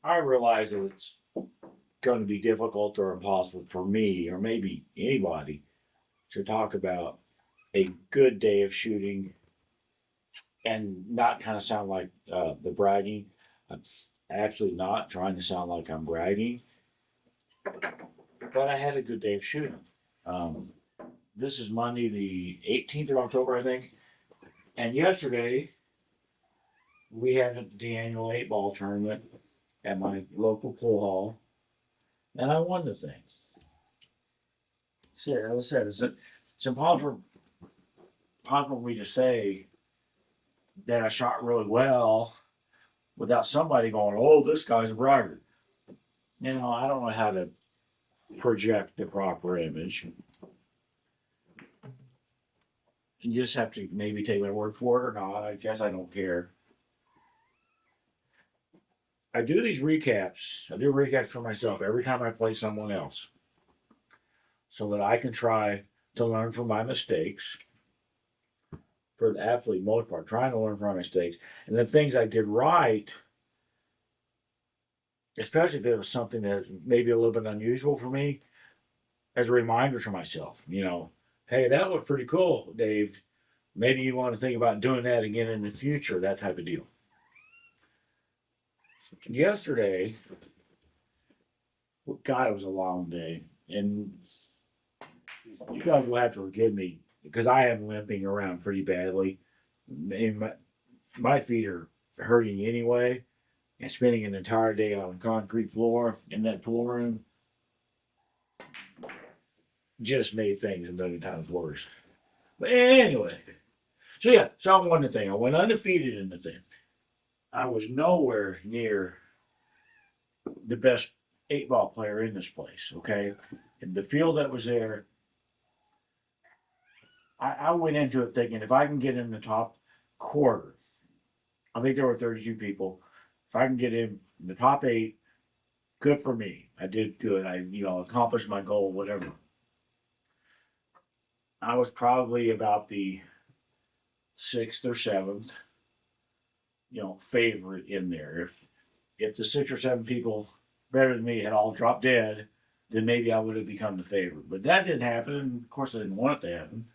I realize that it's going to be difficult or impossible for me, or maybe anybody, to talk about a good day of shooting and not kind of sound like the bragging. I'm absolutely not trying to sound like I'm bragging, but I had a good day of shooting. Um, this is Monday, the 18th of October, I think. And yesterday, we had the annual 8 ball tournament at my local pool hall, and I won the thing. So, as I said, it's impossible for me to say that I shot really well without somebody going, "Oh, this guy's a bragger." I don't know how to project the proper image. You just have to maybe take my word for it or not. I guess I don't care. I do these recaps. I do recaps for myself every time I play someone else so that I can try to learn from my mistakes for the absolute most part, trying to learn from my mistakes. And the things I did right, especially if it was something that's maybe a little bit unusual for me, as a reminder to myself, hey, that was pretty cool, Dave. Maybe you want to think about doing that again in the future, that type of deal. Yesterday, well, God, it was a long day. And you guys will have to forgive me because I am limping around pretty badly. And my feet are hurting anyway. And spending an entire day on a concrete floor in that pool room just made things a million times worse. But anyway, so I won the thing. I went undefeated in the thing. I was nowhere near the best 8 ball player in this place, okay? And the field that was there, I went into it thinking if I can get in the top quarter, I think there were 32 people. If I can get in the top 8, good for me. I did good. I, accomplished my goal, whatever. I was probably about the 6th or 7th, favorite in there. If the 6 or 7 people better than me had all dropped dead, then maybe I would have become the favorite. But that didn't happen. And of course, I didn't want it to happen.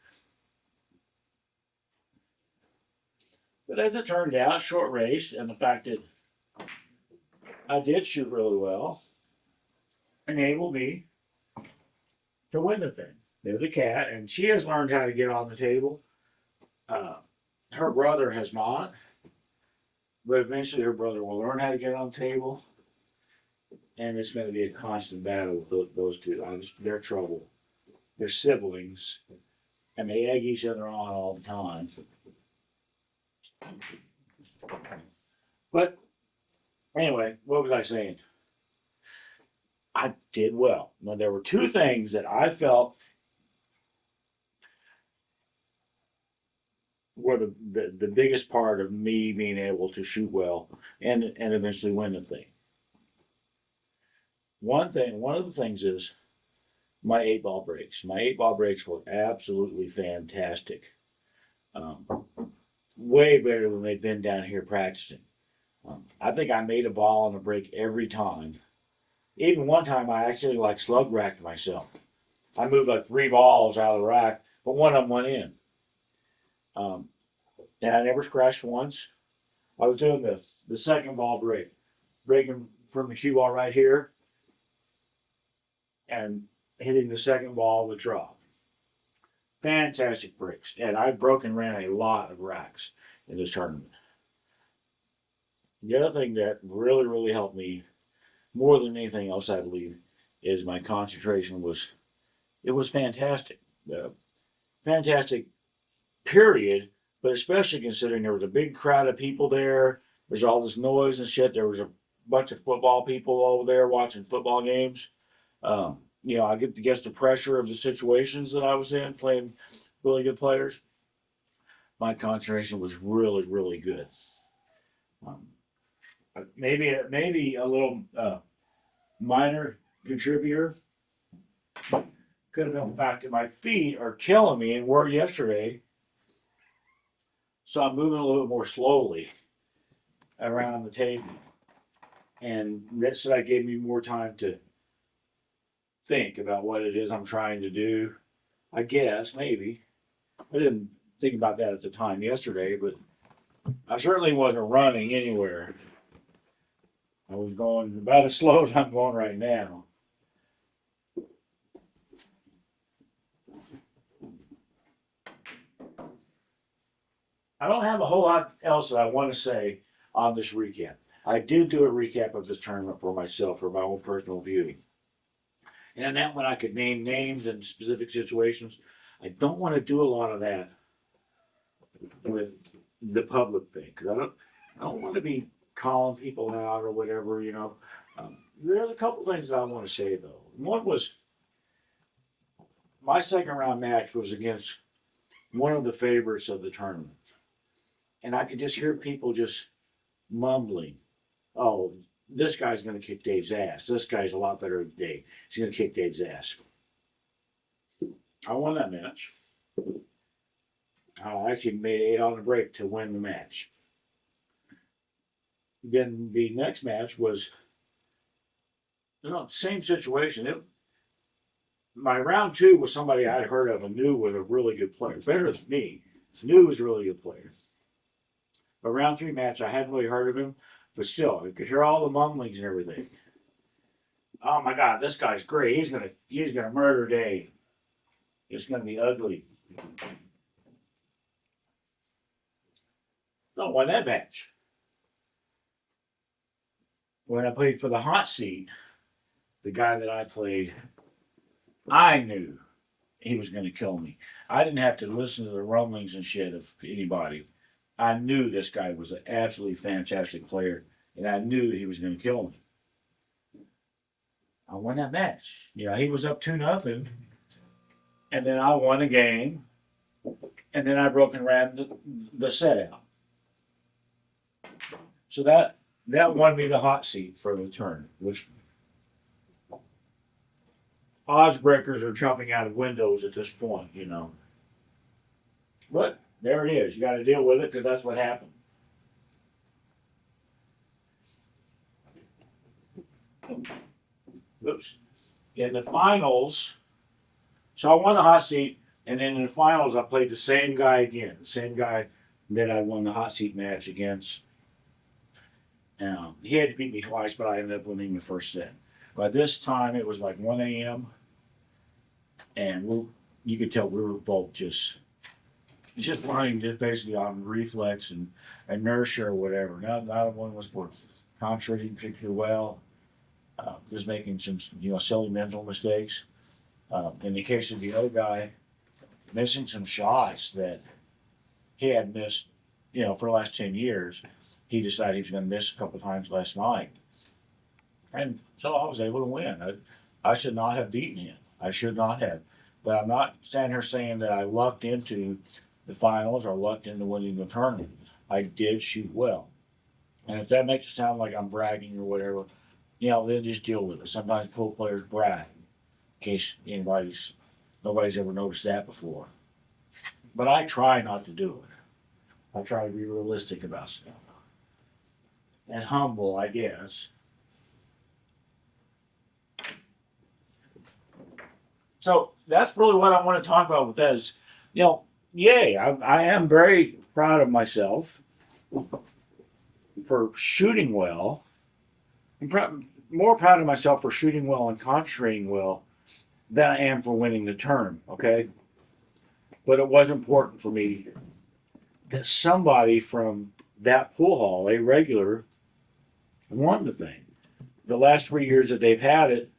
But as it turned out, short race, and the fact that I did shoot really well enabled me to win the thing. There's a cat, and she has learned how to get on the table. Her brother has not, but eventually her brother will learn how to get on the table, and it's going to be a constant battle with those two. They're trouble. They're siblings, and they egg each other on all the time. But anyway, what was I saying? I did well. Now, there were 2 things that I felt were the biggest part of me being able to shoot well and eventually win the thing. One of the things is my 8 ball breaks. My 8 ball breaks were absolutely fantastic. Way better than they'd been down here practicing. I think I made a ball on a break every time. Even one time I actually slug racked myself. I moved 3 balls out of the rack, but one of them went in. And I never scratched once. I was doing the second ball break, breaking from the cue ball right here and hitting the second ball with drop. Fantastic breaks. And I broke and ran a lot of racks in this tournament. The other thing that really, really helped me more than anything else, I believe, is my concentration was fantastic. Fantastic, period, but especially considering there was a big crowd of people there. There's all this noise and shit. There was a bunch of football people over there watching football games. I get to guess the pressure of the situations that I was in, playing really good players. My concentration was really, really good. Maybe a little minor contributor could have been the fact that my feet are killing me and were yesterday, so I'm moving a little more slowly around the table. And that gave me more time to think about what it is I'm trying to do. I guess, maybe. I didn't think about that at the time yesterday, but I certainly wasn't running anywhere. I was going about as slow as I'm going right now. I don't have a whole lot else that I want to say on this recap. I did do a recap of this tournament for myself, for my own personal viewing. And that when I could name names and specific situations. I don't want to do a lot of that with the public thing because I don't want to be calling people out or whatever. There's a couple things that I want to say though. One was my second round match was against one of the favorites of the tournament, and I could just hear people just mumbling, "Oh, this guy's going to kick Dave's ass. This guy's a lot better than Dave. He's going to kick Dave's ass." I won that match. I actually made 8 on the break to win the match. Then the next match was, same situation. My round 2 was somebody I'd heard of and knew was a really good player, better than me. Knew was a really good player. But round 3 match, I hadn't really heard of him, but still, I could hear all the mumblings and everything. Oh my God, this guy's great. He's gonna murder Dave. It's gonna be ugly. I won that match. When I played for the hot seat, the guy that I played, I knew he was going to kill me. I didn't have to listen to the rumblings and shit of anybody. I knew this guy was an absolutely fantastic player, and I knew he was going to kill me. I won that match. He was up 2-0, and then I won a game, and then I broke and ran the set out. So that won me the hot seat for the turn, which odds breakers are jumping out of windows at this point, But there it is. You got to deal with it because that's what happened. Oops. In the finals, so I won the hot seat, and then in the finals, I played the same guy again, the same guy that I won the hot seat match against. He had to beat me twice, but I ended up winning the first set. By this time, it was like 1 a.m., and you could tell we were both just running just basically on reflex and inertia or whatever. Neither one was for concentrating particularly well, just making some silly mental mistakes. In the case of the other guy, missing some shots that he had missed, for the last 10 years. He decided he was going to miss a couple of times last night. And so I was able to win. I should not have beaten him. I should not have. But I'm not standing here saying that I lucked into the finals or lucked into winning the tournament. I did shoot well. And if that makes it sound like I'm bragging or whatever, then just deal with it. Sometimes pool players brag, in case nobody's ever noticed that before. But I try not to do it. I try to be realistic about stuff. And humble, I guess. So that's really what I want to talk about with that is, yay, I am very proud of myself for shooting well. I'm more proud of myself for shooting well and concentrating well than I am for winning the tournament, okay? But it was important for me that somebody from that pool hall, a regular, won the thing. The last 3 years that they've had it,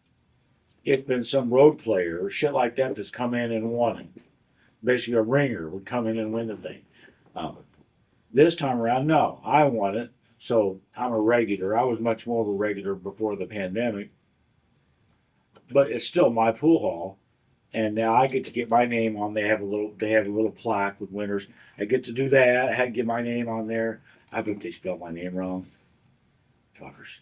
it's been some road player or shit like that that's come in and won it. Basically, a ringer would come in and win the thing. This time around, no, I won it, so I'm a regular. I was much more of a regular before the pandemic, but it's still my pool hall, and now I get to get my name on. They have a little plaque with winners. I get to do that. I had to get my name on there. I think they spelled my name wrong. Fuckers.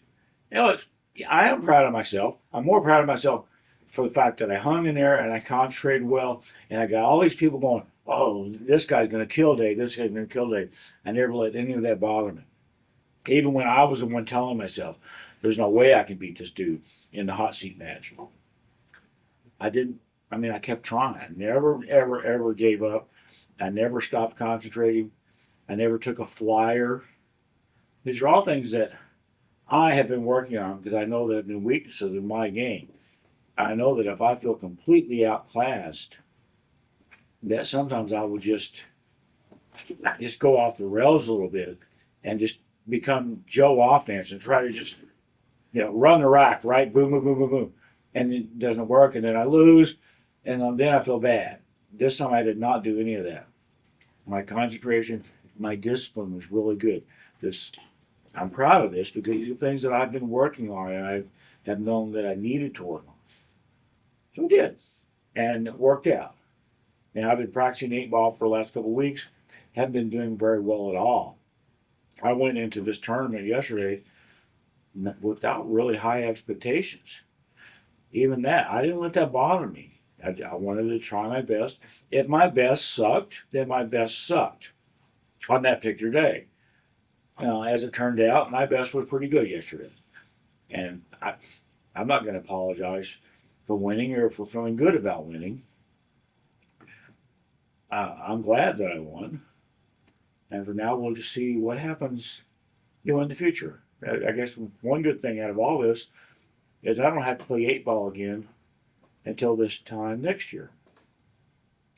I am proud of myself. I'm more proud of myself for the fact that I hung in there and I concentrated well, and I got all these people going, "Oh, this guy's going to kill Dave. This guy's going to kill Dave." I never let any of that bother me. Even when I was the one telling myself, there's no way I can beat this dude in the hot seat match. I didn't. I mean, I kept trying. I never, ever, ever gave up. I never stopped concentrating. I never took a flyer. These are all things that I have been working on because I know that have been weaknesses in my game. I know that if I feel completely outclassed, that sometimes I will just go off the rails a little bit and just become Joe offense and try to just run the rack, right? Boom, boom, boom, boom, boom. And it doesn't work, and then I lose, and then I feel bad. This time I did not do any of that. My concentration, my discipline was really good. I'm proud of this because these are things that I've been working on and I have known that I needed to work on. So I did, and it worked out. And I've been practicing 8 ball for the last couple of weeks. Haven't been doing very well at all. I went into this tournament yesterday without really high expectations. Even that, I didn't let that bother me. I wanted to try my best. If my best sucked, then my best sucked on that particular day. As it turned out, my best was pretty good yesterday. And I'm not going to apologize for winning or for feeling good about winning. I'm glad that I won. And for now, we'll just see what happens in the future. I guess one good thing out of all this is I don't have to play 8 ball again until this time next year.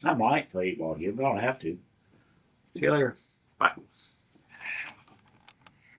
I might play 8 ball again, but I don't have to. See you later. Bye.